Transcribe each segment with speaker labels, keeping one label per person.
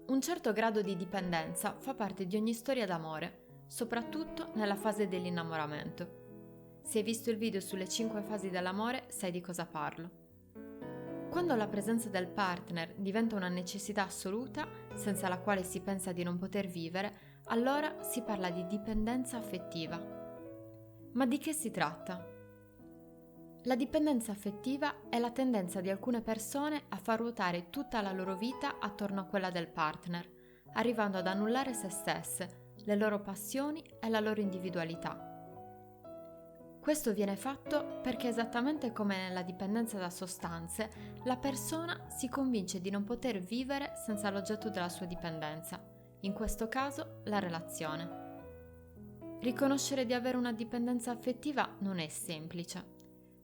Speaker 1: Un certo grado di dipendenza fa parte di ogni storia d'amore, soprattutto nella fase dell'innamoramento. Se hai visto il video sulle 5 fasi dell'amore, sai di cosa parlo. Quando la presenza del partner diventa una necessità assoluta, senza la quale si pensa di non poter vivere, allora si parla di dipendenza affettiva. Ma di che si tratta? La dipendenza affettiva è la tendenza di alcune persone a far ruotare tutta la loro vita attorno a quella del partner, arrivando ad annullare se stesse, le loro passioni e la loro individualità. Questo viene fatto perché, esattamente come nella dipendenza da sostanze, la persona si convince di non poter vivere senza l'oggetto della sua dipendenza, in questo caso la relazione. Riconoscere di avere una dipendenza affettiva non è semplice.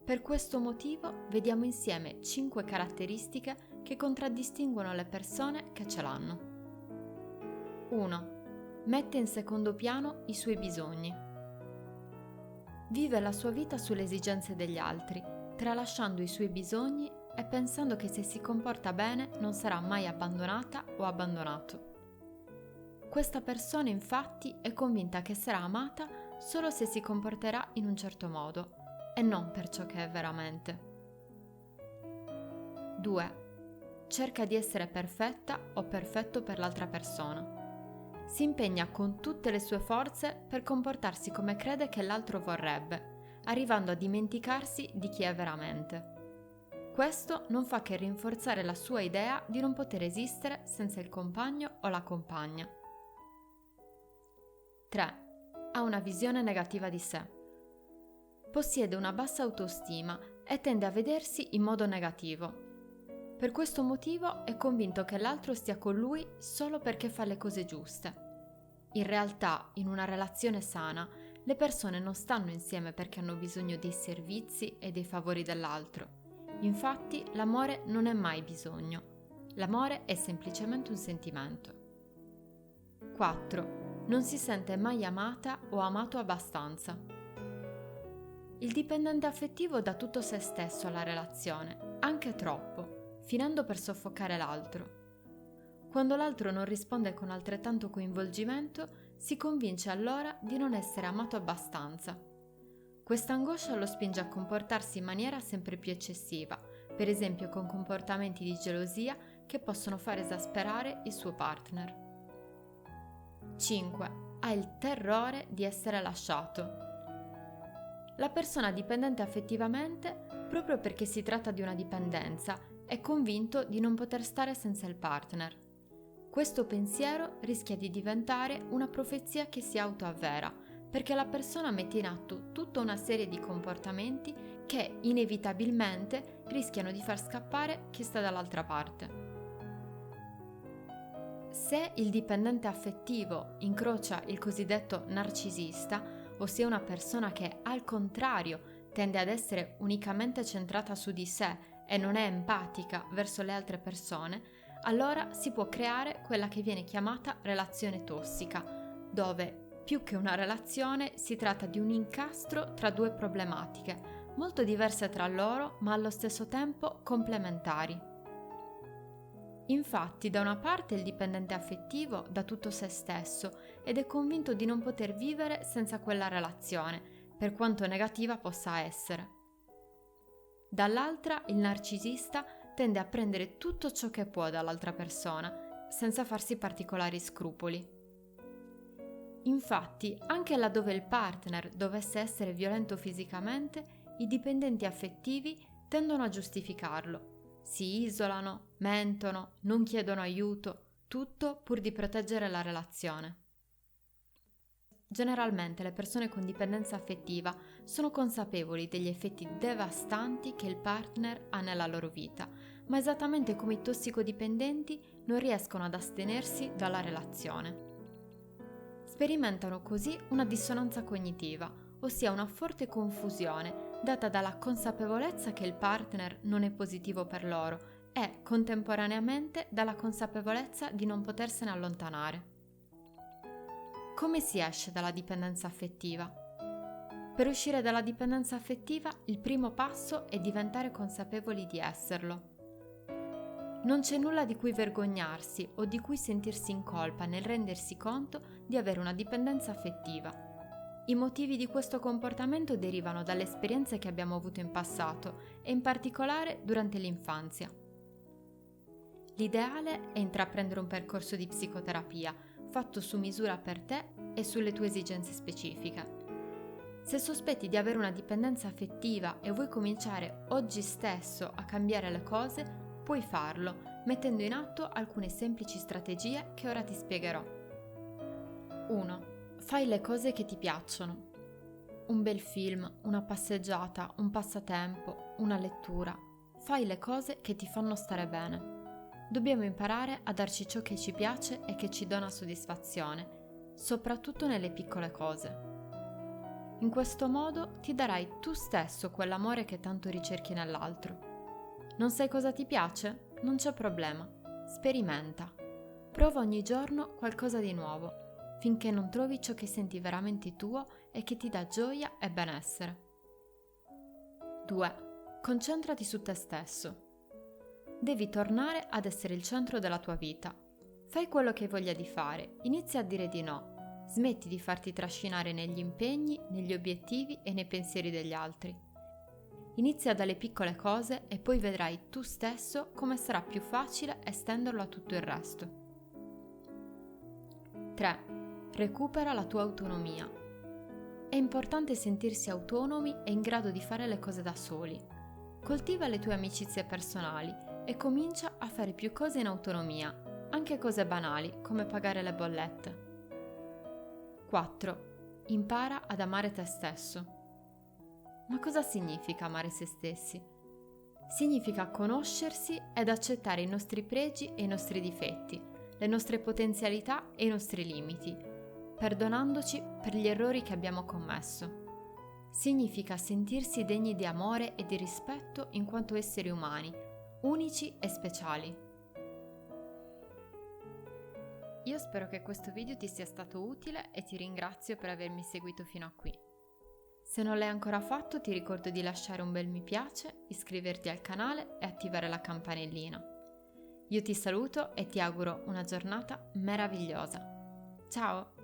Speaker 1: Per questo motivo vediamo insieme 5 caratteristiche che contraddistinguono le persone che ce l'hanno. 1. Mette in secondo piano i suoi bisogni. Vive la sua vita sulle esigenze degli altri, tralasciando i suoi bisogni e pensando che se si comporta bene non sarà mai abbandonata o abbandonato. Questa persona infatti è convinta che sarà amata solo se si comporterà in un certo modo e non per ciò che è veramente. 2. Cerca di essere perfetta o perfetto per l'altra persona. Si impegna con tutte le sue forze per comportarsi come crede che l'altro vorrebbe, arrivando a dimenticarsi di chi è veramente. Questo non fa che rinforzare la sua idea di non poter esistere senza il compagno o la compagna. 3. Ha una visione negativa di sé. Possiede una bassa autostima e tende a vedersi in modo negativo. Per questo motivo è convinto che l'altro stia con lui solo perché fa le cose giuste. In realtà, in una relazione sana, le persone non stanno insieme perché hanno bisogno dei servizi e dei favori dell'altro. Infatti, l'amore non è mai bisogno. L'amore è semplicemente un sentimento. 4. Non si sente mai amata o amato abbastanza. Il dipendente affettivo dà tutto se stesso alla relazione, anche troppo, finendo per soffocare l'altro. Quando l'altro non risponde con altrettanto coinvolgimento, si convince allora di non essere amato abbastanza. Questa angoscia lo spinge a comportarsi in maniera sempre più eccessiva, per esempio con comportamenti di gelosia che possono far esasperare il suo partner. 5. Ha il terrore di essere lasciato. La persona dipendente affettivamente, proprio perché si tratta di una dipendenza, è convinto di non poter stare senza il partner. Questo pensiero rischia di diventare una profezia che si autoavvera, perché la persona mette in atto tutta una serie di comportamenti che inevitabilmente rischiano di far scappare chi sta dall'altra parte. Se il dipendente affettivo incrocia il cosiddetto narcisista, ossia una persona che al contrario tende ad essere unicamente centrata su di sé e non è empatica verso le altre persone, allora si può creare quella che viene chiamata relazione tossica, dove più che una relazione si tratta di un incastro tra due problematiche, molto diverse tra loro ma allo stesso tempo complementari. Infatti, da una parte il dipendente affettivo dà tutto se stesso ed è convinto di non poter vivere senza quella relazione, per quanto negativa possa essere. Dall'altra, il narcisista tende a prendere tutto ciò che può dall'altra persona, senza farsi particolari scrupoli. Infatti, anche laddove il partner dovesse essere violento fisicamente, i dipendenti affettivi tendono a giustificarlo. Si isolano, mentono, non chiedono aiuto, tutto pur di proteggere la relazione. Generalmente le persone con dipendenza affettiva sono consapevoli degli effetti devastanti che il partner ha nella loro vita, ma esattamente come i tossicodipendenti non riescono ad astenersi dalla relazione. Sperimentano così una dissonanza cognitiva, ossia una forte confusione data dalla consapevolezza che il partner non è positivo per loro e, contemporaneamente, dalla consapevolezza di non potersene allontanare. Come si esce dalla dipendenza affettiva? Per uscire dalla dipendenza affettiva, il primo passo è diventare consapevoli di esserlo. Non c'è nulla di cui vergognarsi o di cui sentirsi in colpa nel rendersi conto di avere una dipendenza affettiva. I motivi di questo comportamento derivano dalle esperienze che abbiamo avuto in passato e in particolare durante l'infanzia. L'ideale è intraprendere un percorso di psicoterapia fatto su misura per te e sulle tue esigenze specifiche. Se sospetti di avere una dipendenza affettiva e vuoi cominciare oggi stesso a cambiare le cose, puoi farlo mettendo in atto alcune semplici strategie che ora ti spiegherò. 1. Fai le cose che ti piacciono. Un bel film, una passeggiata, un passatempo, una lettura. Fai le cose che ti fanno stare bene. Dobbiamo imparare a darci ciò che ci piace e che ci dona soddisfazione, soprattutto nelle piccole cose. In questo modo ti darai tu stesso quell'amore che tanto ricerchi nell'altro. Non sai cosa ti piace? Non c'è problema. Sperimenta. Prova ogni giorno qualcosa di nuovo, finché non trovi ciò che senti veramente tuo e che ti dà gioia e benessere. 2. Concentrati su te stesso. Devi tornare ad essere il centro della tua vita. Fai quello che hai voglia di fare, inizia a dire di no. Smetti di farti trascinare negli impegni, negli obiettivi e nei pensieri degli altri. Inizia dalle piccole cose e poi vedrai tu stesso come sarà più facile estenderlo a tutto il resto. 3. Recupera la tua autonomia. È importante sentirsi autonomi e in grado di fare le cose da soli. Coltiva le tue amicizie personali e comincia a fare più cose in autonomia, anche cose banali come pagare le bollette. 4. Impara ad amare te stesso. Ma cosa significa amare se stessi? Significa conoscersi ed accettare i nostri pregi e i nostri difetti, le nostre potenzialità e i nostri limiti, perdonandoci per gli errori che abbiamo commesso. Significa sentirsi degni di amore e di rispetto in quanto esseri umani, unici e speciali. Io spero che questo video ti sia stato utile e ti ringrazio per avermi seguito fino a qui. Se non l'hai ancora fatto, ti ricordo di lasciare un bel mi piace, iscriverti al canale e attivare la campanellina. Io ti saluto e ti auguro una giornata meravigliosa. Ciao!